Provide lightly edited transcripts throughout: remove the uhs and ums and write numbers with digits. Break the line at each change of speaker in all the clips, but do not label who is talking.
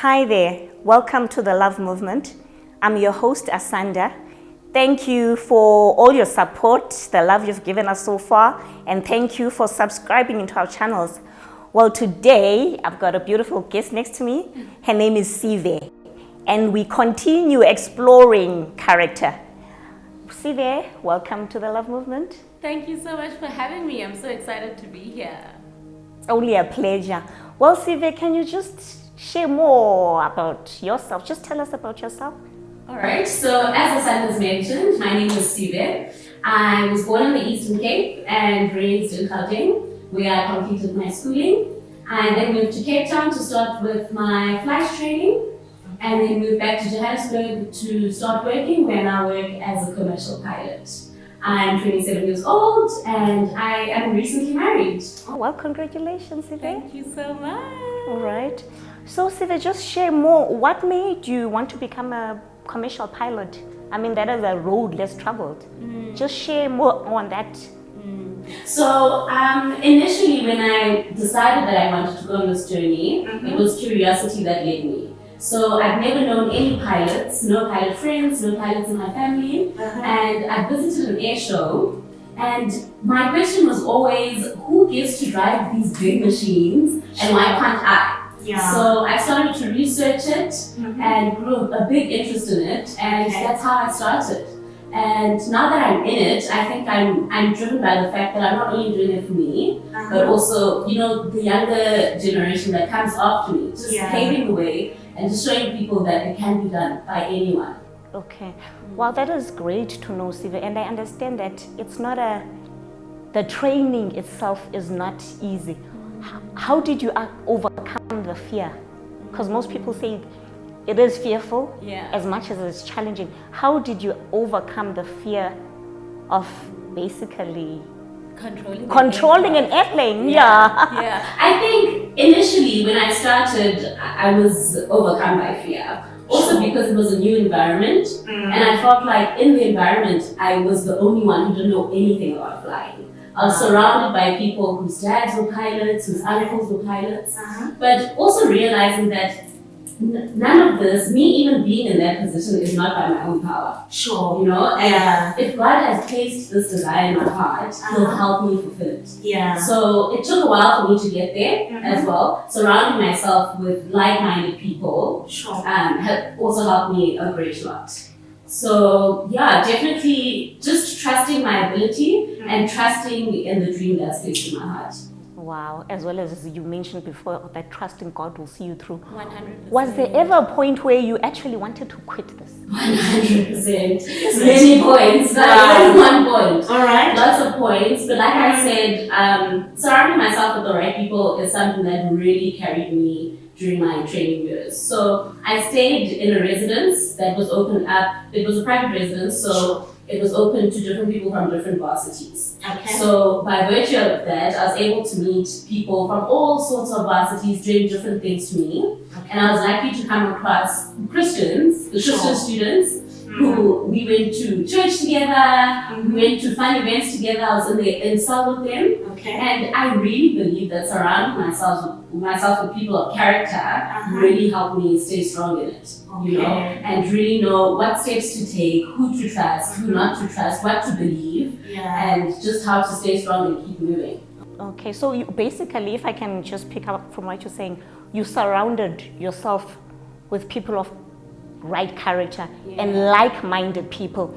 Hi there, welcome to the Love Movement. I'm your host, Asanda. Thank you for all your support, the love you've given us so far, and thank you for subscribing into our channels. Well, today I've got a beautiful guest next to me. Her name is Sive, and we continue exploring character. Sive, welcome to the Love Movement.
Thank you so much for having me. I'm so excited to be here.
It's only a pleasure. Well, Sive, can you just share more about yourself? Just tell us about yourself.
All right, so as Asanda mentioned, my name is Sive. I was born in the Eastern Cape and raised in Gauteng, where I completed my schooling. I then moved to Cape Town to start with my flight training, and then moved back to Johannesburg to start working, where I now work as a commercial pilot. I'm 27 years old and I am recently married.
Oh, well, congratulations, Sive.
Thank you so much.
All right. So, Sive, just share more. What made you want to become a commercial pilot? I mean, that is a road less traveled. Just share more on that.
So, initially when I decided that I wanted to go on this journey, it was curiosity that led me. So I've never known any pilots, no pilot friends, no pilots in my family, and I visited an air show, and my question was always, who gets to drive these big machines and why can't I?
Yeah.
So I started to research it and grew a big interest in it, and that's how I started. And now that I'm in it, I think I'm driven by the fact that I'm not only doing it for me, but also, you know, the younger generation that comes after me, just paving the way and just showing people that it can be done by anyone.
Okay. Well, that is great to know, Sive, and I understand that it's not the training itself is not easy. How did you overcome the fear? Because most people say it is fearful as much as it's challenging. How did you overcome the fear of basically controlling an airplane?
Yeah. I think initially when I started, I was overcome by fear. Also because it was a new environment, and I felt like in the environment I was the only one who didn't know anything about flying. I was surrounded by people whose dads were pilots, whose uncles were pilots, but also realizing that none of this, me even being in that position, is not by my own power.
Sure.
You know, and if God has placed this desire in my heart, He'll help me fulfill it.
Yeah.
So it took a while for me to get there as well. Surrounding myself with like-minded people also helped me a great lot. So yeah, definitely just trusting my ability and trusting in the dream that's placed in my heart.
Wow, as well as you mentioned before, that trusting God will see you through.
100%.
Was there ever a point where you actually wanted to quit this?
100%. Many points, not even one point.
All right.
Lots of points, but like I said, surrounding myself with the right people is something that really carried me during my training years. So I stayed in a residence that was opened up. It was a private residence, so it was open to different people from different varsities.
Okay.
So by virtue of that, I was able to meet people from all sorts of varsities doing different things to me. And I was lucky to come across Christians, the Christian students, who we went to church together, we went to fun events together. I was in cell with them.
Okay.
And I really believe that surrounding myself with people of character really helped me stay strong in it. You know, and really know what steps to take, who to trust, who not to trust, what to believe, and just how to stay strong and keep moving.
Okay, so you basically, if I can just pick up from what you're saying, you surrounded yourself with people of right character and like-minded people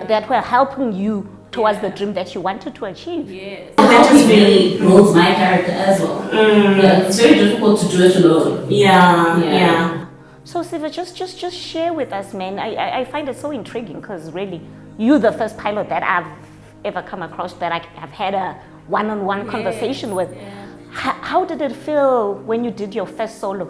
that were helping you towards the dream that you wanted to achieve.
Yes. That just really builds my character as well. Yeah, it's very difficult to do it alone.
Yeah. So Sive, just share with us, man. I find it so intriguing because really, you're the first pilot that I've ever come across that I have had a one-on-one conversation with. How did it feel when you did your first solo?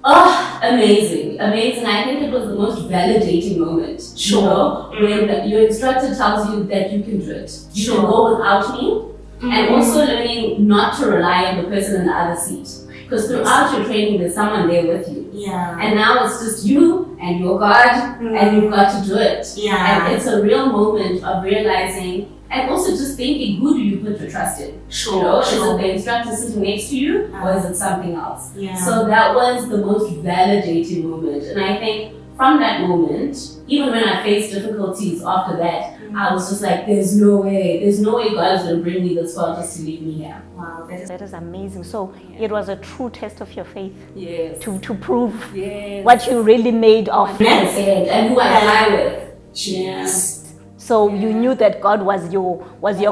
Oh, amazing. I think it was the most validating moment. You know, when your instructor tells you that you can do it. You can go without me. And also learning not to rely on the person in the other seat. Because throughout your training, there's someone there with you.
Yeah.
And now it's just you and your God, and you've got to do it.
Yeah.
And it's a real moment of realizing, and also just thinking, who do you put your trust in?
Sure.
You know,
Sure.
is it the instructor sitting next to you, or is it something else?
Yeah.
So that was the most validating moment. And I think from that moment, even when I faced difficulties after that, I was just like, there's no way God is going to bring me this far just to leave me here.
Wow,
That is amazing. So it was a true test of your faith
Yes.
to prove
Yes.
what you really made of.
Yes. And who I fly with.
Jeez.
So you knew that God was your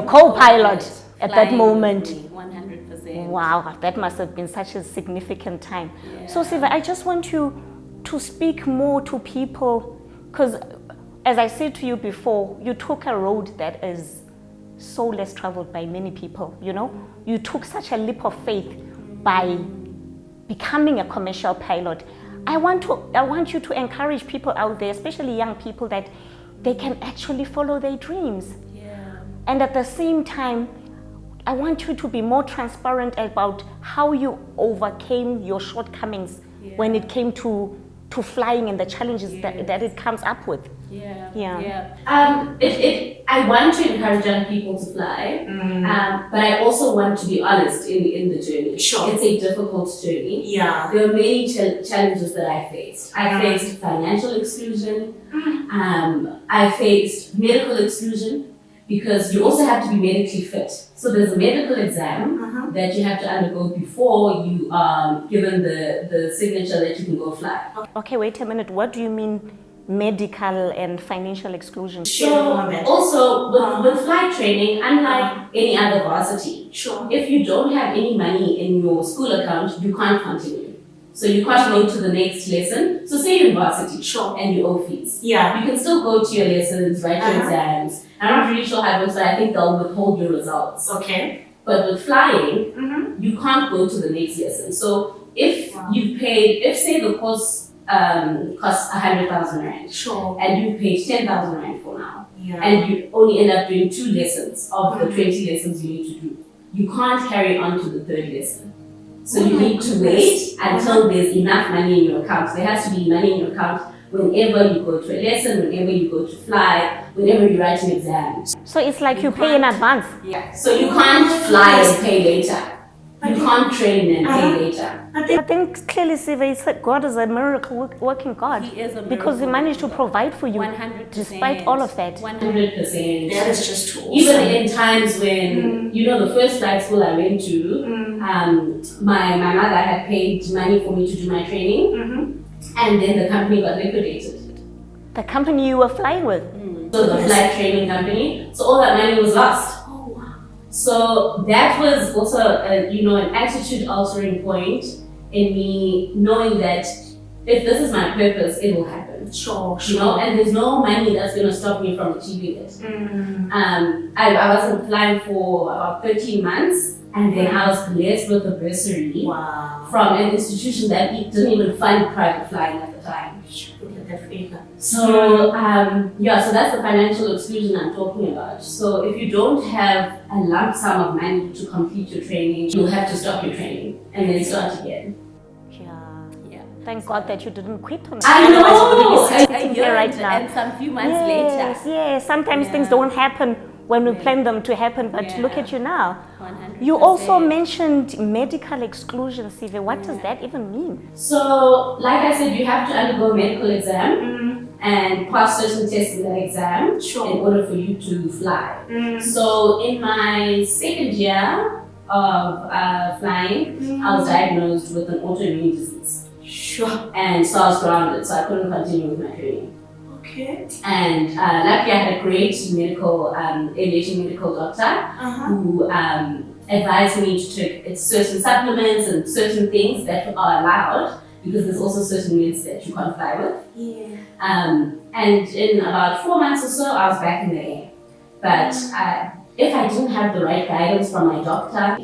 co-pilot at that moment.
100%.
Wow, that must have been such a significant time. So Siva, I just want you to speak more to people, because as I said to you before, you took a road that is so less traveled by many people, you know? You took such a leap of faith by becoming a commercial pilot. I want you to encourage people out there, especially young people, that they can actually follow their dreams.
Yeah.
And at the same time, I want you to be more transparent about how you overcame your shortcomings when it came to flying and the challenges that it comes up with.
I want to encourage young people to fly, but I also want to be honest in the journey.
Sure.
It's a difficult journey.
Yeah.
There are many challenges that I faced. I faced financial exclusion. I faced medical exclusion, because you also have to be medically fit. So there's a medical exam that you have to undergo before you are given the signature that you can go fly.
Okay, wait a minute. What do you mean medical and financial exclusion?
So also with flight training, unlike any other varsity, if you don't have any money in your school account, you can't continue. So you can't go to the next lesson. So say you're in varsity and you owe fees.
Yeah.
You can still go to your lessons, write your exams. I'm not really sure how it works, but I think they'll withhold your results.
Okay.
But with flying, you can't go to the next lesson. So if you've paid, if say the course costs 100,000 rand, and you paid 10,000 rand for now, and you only end up doing 2 lessons of the 20 lessons you need to do, you can't carry on to the 3rd lesson. So you need to wait until there's enough money in your account. There has to be money in your account whenever you go to a lesson, whenever you go to fly, whenever you write an exam.
So it's like you pay in advance.
Yeah. So you can't fly and pay later. You can't train and pay later.
I think clearly, Siva, it's that God is a miracle working God.
He is a miracle
because He managed to provide for you
100%.
despite all of that.
100%.
That is just too awesome.
Even in times when, you know, the first flight school I went to, my mother had paid money for me to do my training, and then the company got liquidated.
The company you were flying with?
So the flight training company. So all that money was lost. So that was also, an attitude altering point in me knowing that if this is my purpose, it will happen.
Sure.
You know, and there's no money that's going to stop me from achieving it. I wasn't flying for about 13 months, and then I was blessed with a bursary from an institution that didn't even fund private flying at the time. So, so that's the financial exclusion I'm talking about. So if you don't have a lump sum of money to complete your training, you'll have to stop your training and then start again.
Yeah. Thank God that you didn't quit on it.
I know!
Sitting here right now.
And some few months later.
Yes, sometimes things don't happen when we plan them to happen, but look at you now.
100%.
You also mentioned medical exclusion, Siva. What does that even mean?
So, like I said, you have to undergo a medical exam and pass certain tests in that exam in order for you to fly. So, in my 2nd year of flying, I was diagnosed with an autoimmune disease. And so I was grounded, so I couldn't continue with my training. And luckily I had a great aviation medical doctor who advised me to take certain supplements and certain things that are allowed, because there's also certain meds that you can't fly with. And in about 4 months or so, I was back in the air. But if I didn't have the right guidance from my doctor,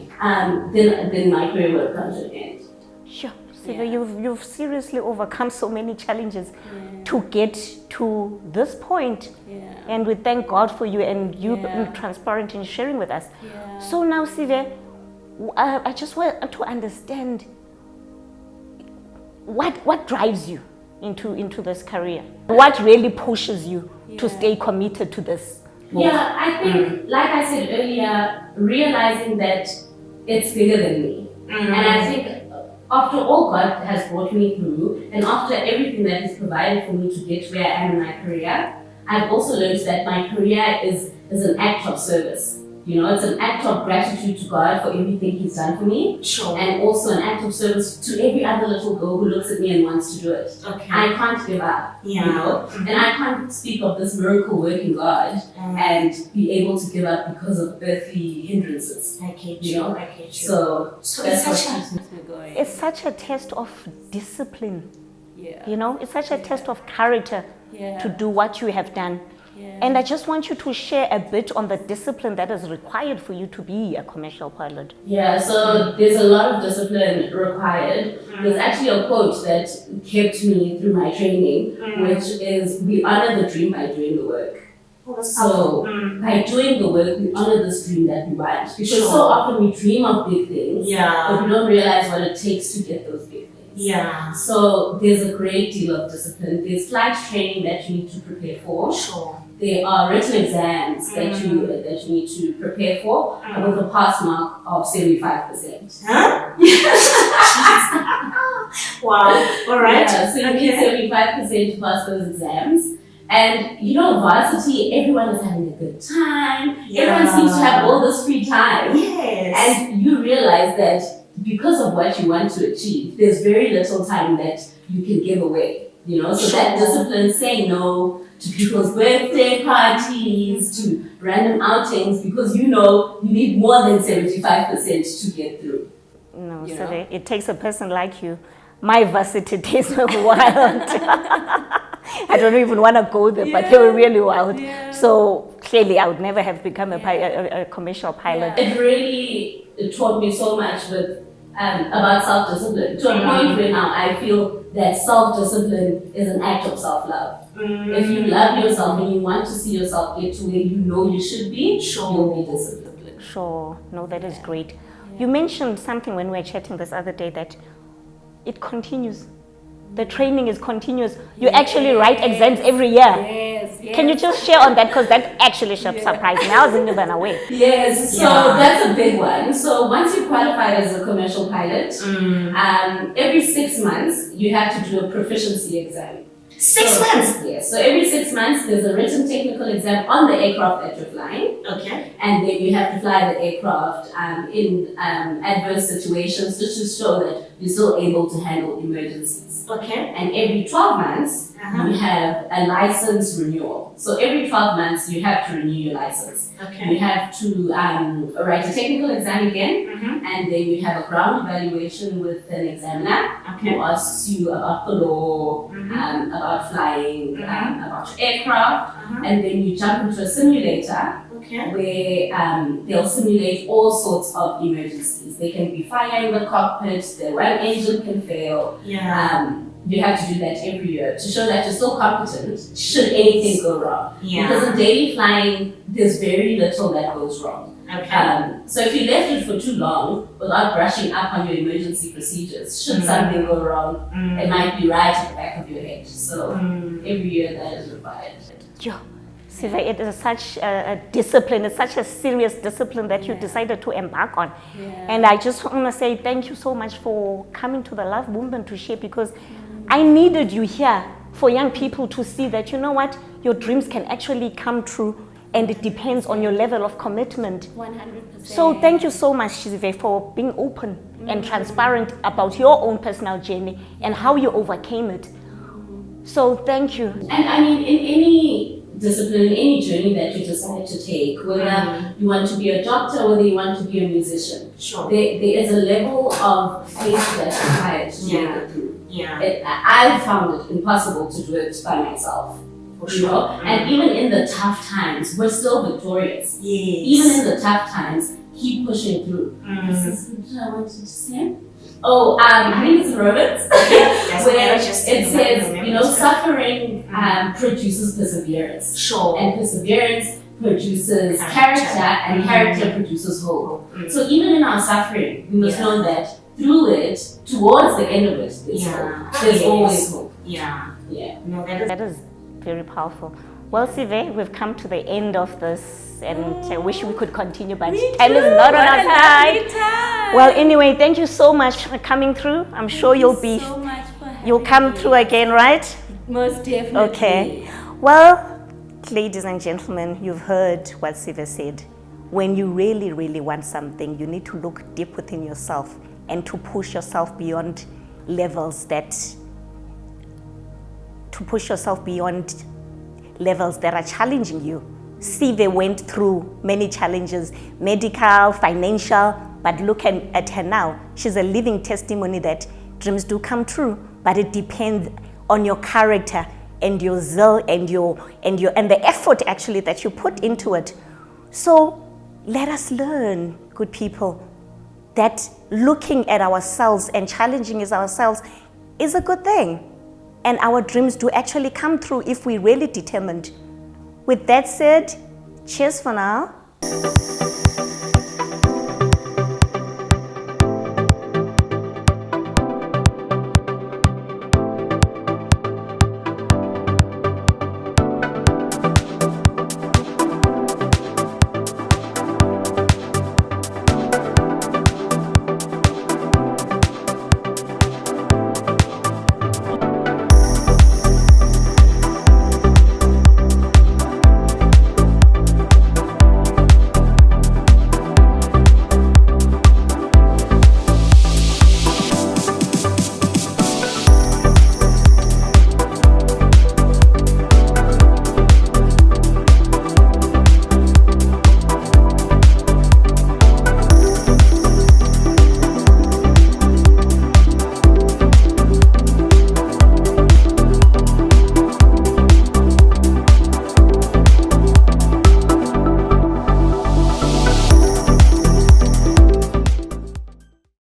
then my career would have come to an end.
Sure. Siva, you've seriously overcome so many challenges to get to this point. And we thank God for you and you being transparent in sharing with us. So now, Siva, I just want to understand, what drives you into this career? What really pushes you to stay committed to this?
Yeah, I think, like I said earlier, realizing that it's bigger than me. And I think after all God has brought me through, and after everything that He's provided for me to get where I am in my career, I've also learned that my career is an act of service. You know, it's an act of gratitude to God for everything He's done for me.
Sure.
And also an act of service to every other little girl who looks at me and wants to do it.
Okay.
I can't give up,
Yeah.
you know? And I can't speak of this miracle working God and be able to give up because of earthly hindrances.
I get
You
you.
know?
I get you.
So
So
that's
it's
what
such
keeps me going.
It's such a test of discipline.
Yeah.
You know, it's such a test of character to do what you have done. And I just want you to share a bit on the discipline that is required for you to be a commercial pilot.
Yeah, so there's a lot of discipline required. There's actually a quote that kept me through my training, which is, we honor the dream by doing the work. So by doing the work, we honor this dream that we want. Because so often we dream of big things, but we don't realize what it takes to get those big things.
Yeah.
So there's a great deal of discipline. There's flight training that you need to prepare for.
Sure.
There are written exams that you need to prepare for with a pass mark of 75%.
Huh? Wow. All right.
Yeah, so you need 75% to pass those exams. And you know, varsity, everyone is having a good time. Everyone seems to have all this free time.
Yes.
And you realize that because of what you want to achieve, there's very little time that you can give away. You know, so that discipline, saying no to people's birthday parties, to random outings, because you know you need more than 75% to get through.
No,
You
so
know?
it takes a person like you. My varsity days were wild. I don't even want to go there, but they were really wild. So clearly I would never have become a commercial pilot.
It really taught me so much with about self-discipline, to a point where now I feel that self-discipline is an act of self-love. If you love yourself and you want to see yourself get to where you know you should be, you'll be disciplined.
Sure, no, that is great. You mentioned something when we were chatting this other day that it continues. The training is continuous. You actually write exams every year.
Yes.
Can you just share on that? Because that actually surprised me. I wasn't even aware.
Yes, so that's a big one. So once you qualify as a commercial pilot, every 6 months you have to do a proficiency exam.
6 months?
Yes, so every 6 months there's a written technical exam on the aircraft that you're flying.
Okay.
And then you have to fly the aircraft in adverse situations just to show that you're still able to handle emergencies.
Okay.
And every 12 months, you have a license renewal. So every 12 months, you have to renew your license.
Okay.
You have to write a technical exam again, and then you have a ground evaluation with an examiner who asks you about the law, about flying, about your aircraft, and then you jump into a simulator where they'll simulate all sorts of emergencies. They can be fire in the cockpit, the one engine can fail. You have to do that every year to show that you're still competent should anything go wrong. Because in daily flying, there's very little that goes wrong. So if you left it for too long without brushing up on your emergency procedures, should something go wrong, it might be right at the back of your head. So every year that is required.
Siva, it is such a discipline, it's such a serious discipline that you decided to embark on. And I just want to say thank you so much for coming to the Love Movement to share, because I needed you here for young people to see that, you know what, your dreams can actually come true, and it depends on your level of commitment.
100%.
So thank you so much, Siva, for being open and transparent about your own personal journey and how you overcame it. So thank you.
And I mean, in any discipline, in any journey that you decide to take, whether you want to be a doctor, whether you want to be a musician, there is a level of faith that's required to make it through. I found it impossible to do it by myself. You know? And even in the tough times, we're still victorious. Even in the tough times, keep pushing through. This is what I wanted to say. Oh, I think it's Romans, where it says, you know, suffering produces perseverance. And perseverance produces character, and character produces hope. So even in our suffering, we must know that through it, towards the end of it, there's hope. There's always hope.
Yeah.
Yeah.
No,
That is very powerful. Well, Sive, we've come to the end of this, and I wish we could continue, but time is not on our side. Well, anyway, thank you so much for coming through. I'm sure you'll come through again, right?
Most definitely.
Okay. Well, ladies and gentlemen, you've heard what Sive said. When you really, really want something, you need to look deep within yourself and to push yourself beyond levels that are challenging you. Sive went through many challenges, medical, financial, but look at her now. She's a living testimony that dreams do come true, but it depends on your character and your zeal and the effort actually that you put into it. So let us learn, good people, that looking at ourselves and challenging ourselves is a good thing. And our dreams do actually come true if we really determined. With that said, cheers for now.